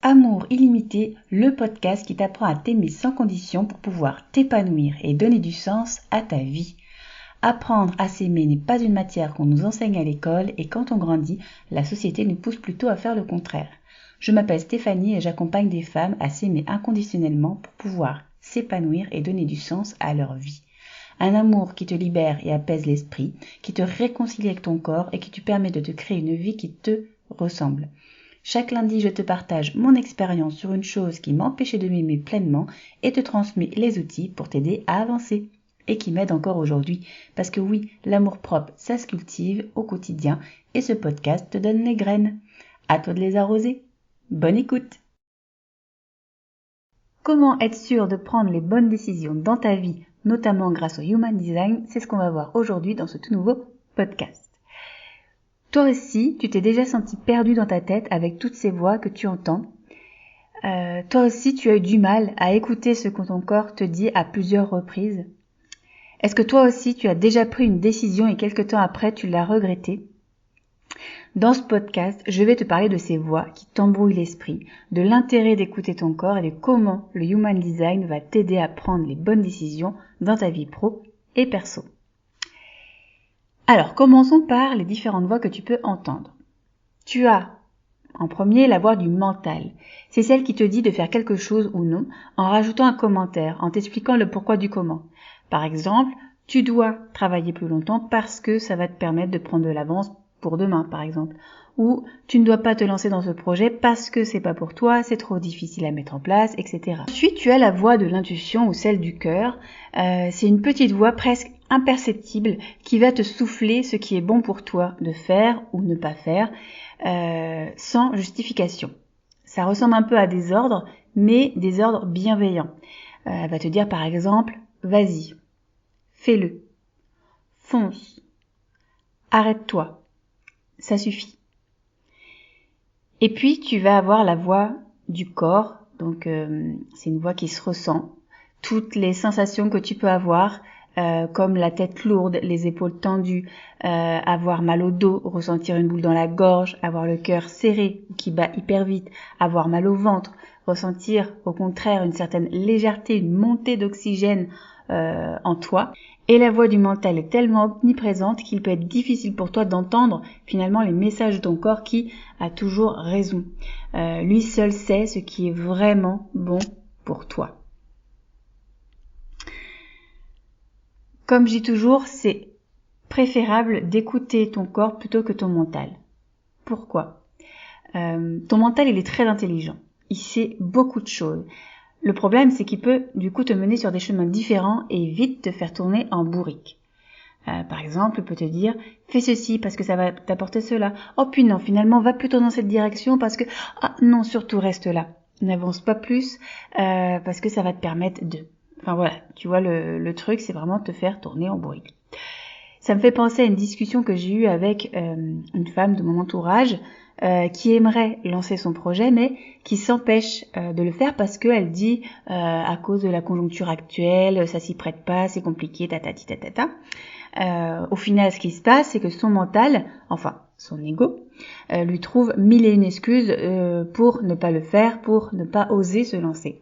Amour illimité, le podcast qui t'apprend à t'aimer sans condition pour pouvoir t'épanouir et donner du sens à ta vie. Apprendre à s'aimer n'est pas une matière qu'on nous enseigne à l'école et quand on grandit, la société nous pousse plutôt à faire le contraire. Je m'appelle Stéphanie et j'accompagne des femmes à s'aimer inconditionnellement pour pouvoir s'épanouir et donner du sens à leur vie. Un amour qui te libère et apaise l'esprit, qui te réconcilie avec ton corps et qui te permet de te créer une vie qui te ressemble. Chaque lundi, je te partage mon expérience sur une chose qui m'empêchait de m'aimer pleinement et te transmets les outils pour t'aider à avancer. Et qui m'aide encore aujourd'hui. Parce que oui, l'amour-propre, ça se cultive au quotidien et ce podcast te donne les graines. À toi de les arroser. Bonne écoute! Comment être sûr de prendre les bonnes décisions dans ta vie, notamment grâce au Human Design, c'est ce qu'on va voir aujourd'hui dans ce tout nouveau podcast. Toi aussi, tu t'es déjà senti perdu dans ta tête avec toutes ces voix que tu entends. Toi aussi, tu as eu du mal à écouter ce que ton corps te dit à plusieurs reprises. Est-ce que toi aussi, tu as déjà pris une décision et quelque temps après, tu l'as regrettée? Dans ce podcast, je vais te parler de ces voix qui t'embrouillent l'esprit, de l'intérêt d'écouter ton corps et de comment le Human Design va t'aider à prendre les bonnes décisions dans ta vie pro et perso. Alors, commençons par les différentes voix que tu peux entendre. Tu as, en premier, la voix du mental. C'est celle qui te dit de faire quelque chose ou non, en rajoutant un commentaire, en t'expliquant le pourquoi du comment. Par exemple, tu dois travailler plus longtemps parce que ça va te permettre de prendre de l'avance pour demain, par exemple. Ou tu ne dois pas te lancer dans ce projet parce que c'est pas pour toi, c'est trop difficile à mettre en place, etc. Ensuite, tu as la voix de l'intuition ou celle du cœur. C'est une petite voix presque imperceptible qui va te souffler ce qui est bon pour toi de faire ou ne pas faire sans justification. Ça ressemble un peu à des ordres, mais des ordres bienveillants. Elle va te dire par exemple, vas-y, fais-le, fonce, arrête-toi, ça suffit. Et puis tu vas avoir la voix du corps, donc c'est une voix qui se ressent. Toutes les sensations que tu peux avoir, comme la tête lourde, les épaules tendues, avoir mal au dos, ressentir une boule dans la gorge, avoir le cœur serré qui bat hyper vite, avoir mal au ventre, ressentir au contraire une certaine légèreté, une montée d'oxygène en toi. Et la voix du mental est tellement omniprésente qu'il peut être difficile pour toi d'entendre finalement les messages de ton corps qui a toujours raison. Lui seul sait ce qui est vraiment bon pour toi. Comme je dis toujours, c'est préférable d'écouter ton corps plutôt que ton mental. Pourquoi ? Ton mental, il est très intelligent. Il sait beaucoup de choses. Le problème, c'est qu'il peut du coup te mener sur des chemins différents et vite te faire tourner en bourrique. Par exemple, il peut te dire « fais ceci parce que ça va t'apporter cela. Oh puis non, finalement, va plutôt dans cette direction parce que... Ah non, surtout reste là. N'avance pas plus parce que ça va te permettre de... » Enfin voilà, tu vois, le truc, c'est vraiment te faire tourner en bourrique. Ça me fait penser à une discussion que j'ai eue avec une femme de mon entourage qui aimerait lancer son projet mais qui s'empêche de le faire parce qu'elle dit à cause de la conjoncture actuelle, ça s'y prête pas, c'est compliqué, tatati tatata. Au final, ce qui se passe, c'est que son mental, enfin son ego, lui trouve mille et une excuses pour ne pas le faire, pour ne pas oser se lancer.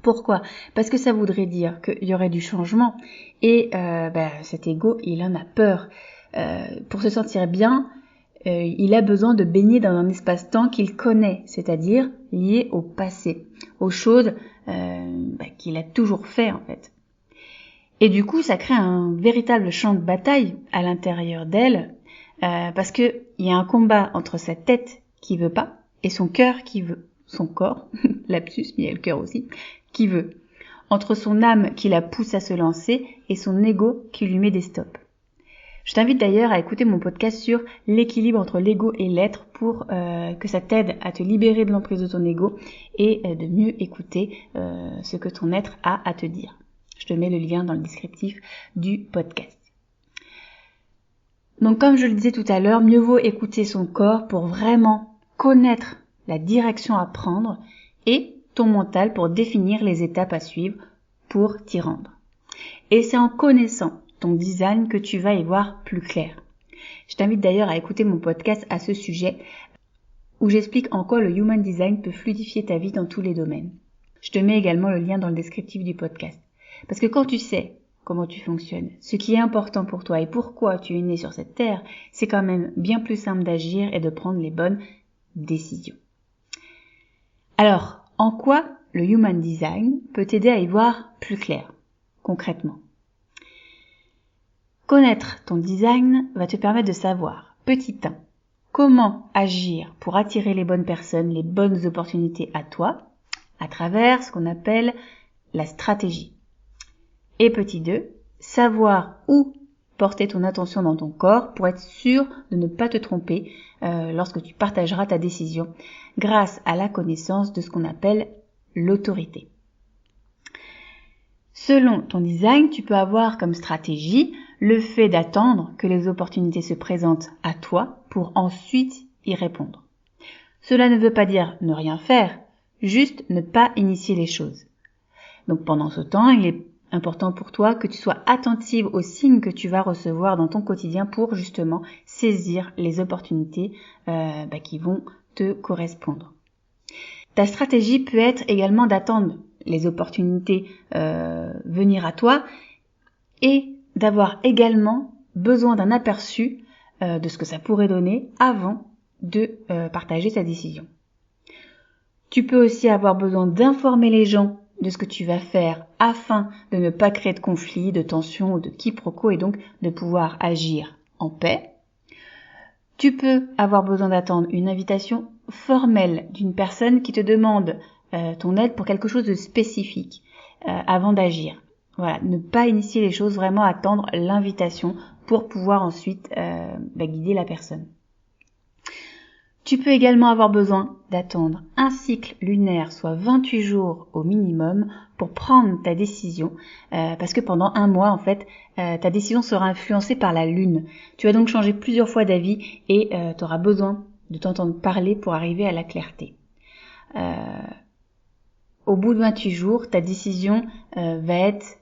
Pourquoi ? Parce que ça voudrait dire qu'il y aurait du changement et cet ego, il en a peur. Pour se sentir bien, il a besoin de baigner dans un espace-temps qu'il connaît, c'est-à-dire lié au passé, aux choses qu'il a toujours fait en fait. Et du coup, ça crée un véritable champ de bataille à l'intérieur d'elle, parce que il y a un combat entre sa tête qui veut pas et son cœur qui veut, son corps, lapsus, mais il y a le cœur aussi, qui veut, entre son âme qui la pousse à se lancer et son ego qui lui met des stops. Je t'invite d'ailleurs à écouter mon podcast sur l'équilibre entre l'ego et l'être pour que ça t'aide à te libérer de l'emprise de ton ego et de mieux écouter ce que ton être a à te dire. Je te mets le lien dans le descriptif du podcast. Donc comme je le disais tout à l'heure, mieux vaut écouter son corps pour vraiment connaître la direction à prendre et ton mental pour définir les étapes à suivre pour t'y rendre. Et c'est en connaissant ton design que tu vas y voir plus clair. Je t'invite d'ailleurs à écouter mon podcast à ce sujet où j'explique en quoi le Human Design peut fluidifier ta vie dans tous les domaines. Je te mets également le lien dans le descriptif du podcast. Parce que quand tu sais comment tu fonctionnes, ce qui est important pour toi et pourquoi tu es né sur cette terre, c'est quand même bien plus simple d'agir et de prendre les bonnes décisions. Alors, en quoi le Human Design peut t'aider à y voir plus clair, concrètement? Connaître ton design va te permettre de savoir, petit 1, comment agir pour attirer les bonnes personnes, les bonnes opportunités à toi, à travers ce qu'on appelle la stratégie. Et petit 2, savoir où porter ton attention dans ton corps pour être sûr de ne pas te tromper lorsque tu partageras ta décision grâce à la connaissance de ce qu'on appelle l'autorité. Selon ton design, tu peux avoir comme stratégie le fait d'attendre que les opportunités se présentent à toi pour ensuite y répondre. Cela ne veut pas dire ne rien faire, juste ne pas initier les choses. Donc pendant ce temps, il est important pour toi que tu sois attentive aux signes que tu vas recevoir dans ton quotidien pour justement saisir les opportunités qui vont te correspondre. Ta stratégie peut être également d'attendre les opportunités venir à toi et d'avoir également besoin d'un aperçu de ce que ça pourrait donner avant de partager ta décision. Tu peux aussi avoir besoin d'informer les gens de ce que tu vas faire afin de ne pas créer de conflits, de tensions ou de quiproquos et donc de pouvoir agir en paix. Tu peux avoir besoin d'attendre une invitation formelle d'une personne qui te demande ton aide pour quelque chose de spécifique avant d'agir. Voilà, ne pas initier les choses, vraiment attendre l'invitation pour pouvoir ensuite guider la personne. Tu peux également avoir besoin d'attendre un cycle lunaire, soit 28 jours au minimum, pour prendre ta décision, parce que pendant un mois, en fait, ta décision sera influencée par la lune. Tu vas donc changer plusieurs fois d'avis et tu auras besoin de t'entendre parler pour arriver à la clarté. Au bout de 28 jours, ta décision va être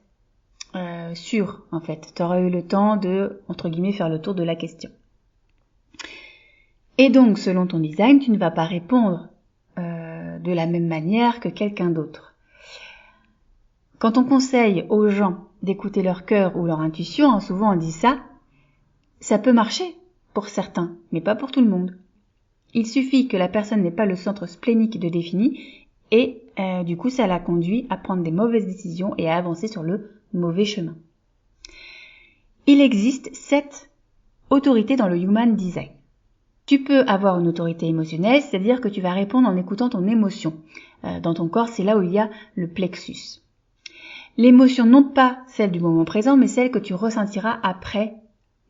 sûre, en fait. Tu auras eu le temps de, entre guillemets, faire le tour de la question. Et donc, selon ton design, tu ne vas pas répondre de la même manière que quelqu'un d'autre. Quand on conseille aux gens d'écouter leur cœur ou leur intuition, souvent on dit ça peut marcher pour certains, mais pas pour tout le monde. Il suffit que la personne n'ait pas le centre splénique de défini et du coup ça la conduit à prendre des mauvaises décisions et à avancer sur le mauvais chemin. Il existe 7 autorités dans le Human Design. Tu peux avoir une autorité émotionnelle, c'est-à-dire que tu vas répondre en écoutant ton émotion. Dans ton corps, c'est là où il y a le plexus. L'émotion, non pas celle du moment présent, mais celle que tu ressentiras après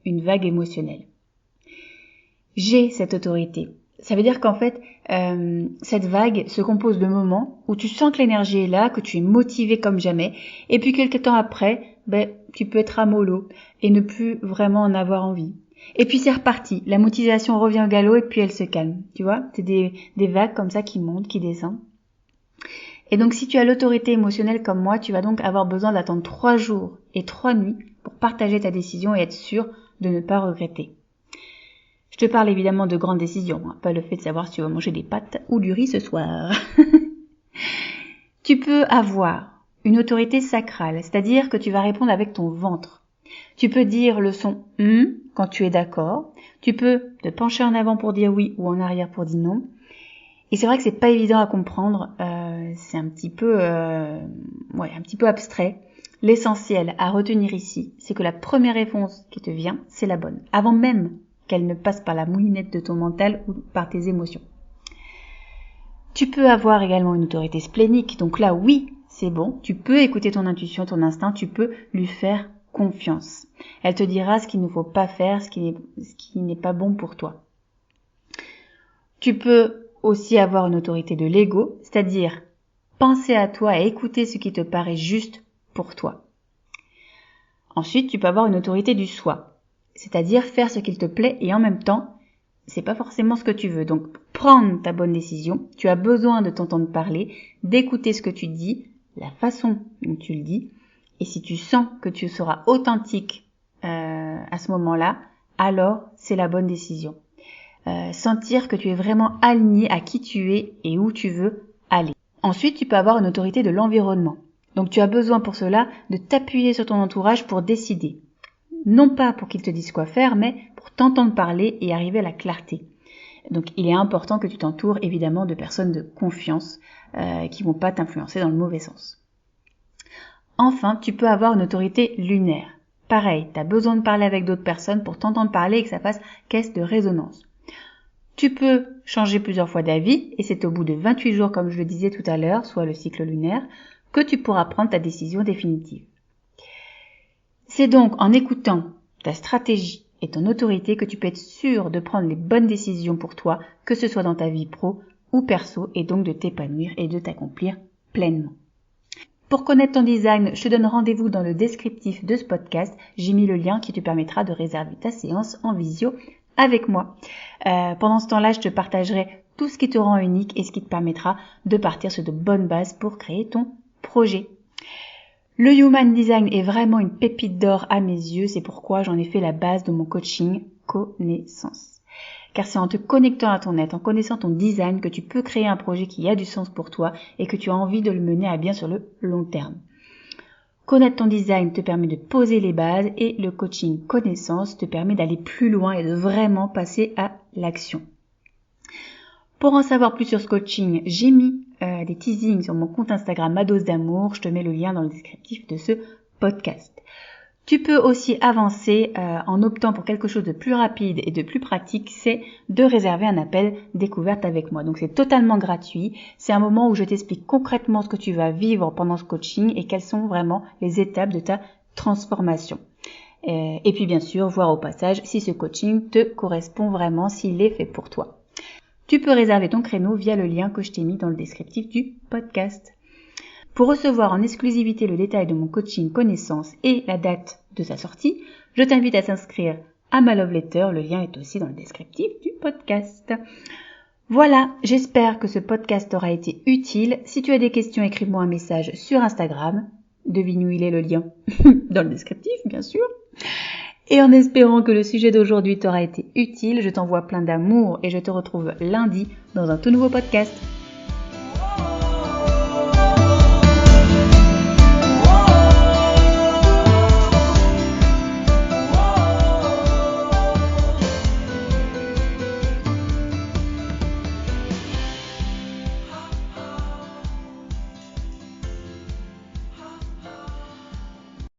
une vague émotionnelle. J'ai cette autorité. Ça veut dire qu'en fait, cette vague se compose de moments où tu sens que l'énergie est là, que tu es motivé comme jamais, et puis quelques temps après, tu peux être à mollo et ne plus vraiment en avoir envie. Et puis c'est reparti, la motivation revient au galop et puis elle se calme, tu vois, c'est des vagues comme ça qui montent, qui descendent. Et donc si tu as l'autorité émotionnelle comme moi, tu vas donc avoir besoin d'attendre 3 jours et 3 nuits pour partager ta décision et être sûr de ne pas regretter. Je te parle évidemment de grandes décisions, pas le fait de savoir si tu vas manger des pâtes ou du riz ce soir. Tu peux avoir une autorité sacrale, c'est-à-dire que tu vas répondre avec ton ventre. Tu peux dire le son « quand tu es d'accord. Tu peux te pencher en avant pour dire oui ou en arrière pour dire non. Et c'est vrai que c'est pas évident à comprendre, c'est un petit peu abstrait. L'essentiel à retenir ici, c'est que la première réponse qui te vient, c'est la bonne, avant même qu'elle ne passe par la moulinette de ton mental ou par tes émotions. Tu peux avoir également une autorité splénique, donc là oui, c'est bon, tu peux écouter ton intuition, ton instinct, tu peux lui faire confiance. Elle te dira ce qu'il ne faut pas faire, ce qui n'est pas bon pour toi. Tu peux aussi avoir une autorité de l'ego, c'est-à-dire penser à toi et écouter ce qui te paraît juste pour toi. Ensuite, tu peux avoir une autorité du soi, c'est-à-dire faire ce qu'il te plaît et en même temps, c'est pas forcément ce que tu veux. Donc, pour prendre ta bonne décision, tu as besoin de t'entendre parler, d'écouter ce que tu dis, la façon dont tu le dis, et si tu sens que tu seras authentique à ce moment-là, alors c'est la bonne décision. sentir que tu es vraiment aligné à qui tu es et où tu veux aller. Ensuite, tu peux avoir une autorité de l'environnement. Donc tu as besoin pour cela de t'appuyer sur ton entourage pour décider. Non pas pour qu'ils te disent quoi faire, mais pour t'entendre parler et arriver à la clarté. Donc il est important que tu t'entoures évidemment de personnes de confiance qui vont pas t'influencer dans le mauvais sens. Enfin, tu peux avoir une autorité lunaire. Pareil, tu as besoin de parler avec d'autres personnes pour t'entendre parler et que ça fasse caisse de résonance. Tu peux changer plusieurs fois d'avis et c'est au bout de 28 jours, comme je le disais tout à l'heure, soit le cycle lunaire, que tu pourras prendre ta décision définitive. C'est donc en écoutant ta stratégie et ton autorité que tu peux être sûr de prendre les bonnes décisions pour toi, que ce soit dans ta vie pro ou perso, et donc de t'épanouir et de t'accomplir pleinement. Pour connaître ton design, je te donne rendez-vous dans le descriptif de ce podcast. J'ai mis le lien qui te permettra de réserver ta séance en visio avec moi. Pendant ce temps-là, je te partagerai tout ce qui te rend unique et ce qui te permettra de partir sur de bonnes bases pour créer ton projet. Le Human Design est vraiment une pépite d'or à mes yeux, c'est pourquoi j'en ai fait la base de mon coaching Connaissance. Car c'est en te connectant à ton être, en connaissant ton design, que tu peux créer un projet qui a du sens pour toi et que tu as envie de le mener à bien sur le long terme. Connaître ton design te permet de poser les bases et le coaching Connaissance te permet d'aller plus loin et de vraiment passer à l'action. Pour en savoir plus sur ce coaching, j'ai mis des teasings sur mon compte Instagram Ma Dose d'Amour. Je te mets le lien dans le descriptif de ce podcast. Tu peux aussi avancer en optant pour quelque chose de plus rapide et de plus pratique, c'est de réserver un appel découverte avec moi. Donc c'est totalement gratuit. C'est un moment où je t'explique concrètement ce que tu vas vivre pendant ce coaching et quelles sont vraiment les étapes de ta transformation. Et puis bien sûr, voir au passage si ce coaching te correspond vraiment, s'il est fait pour toi. Tu peux réserver ton créneau via le lien que je t'ai mis dans le descriptif du podcast. Pour recevoir en exclusivité le détail de mon coaching Connaissance et la date de sa sortie, je t'invite à t'inscrire à ma love letter. Le lien est aussi dans le descriptif du podcast. Voilà, j'espère que ce podcast t'aura été utile. Si tu as des questions, écris-moi un message sur Instagram. Devine où il est le lien dans le descriptif, bien sûr. Et en espérant que le sujet d'aujourd'hui t'aura été utile, je t'envoie plein d'amour et je te retrouve lundi dans un tout nouveau podcast.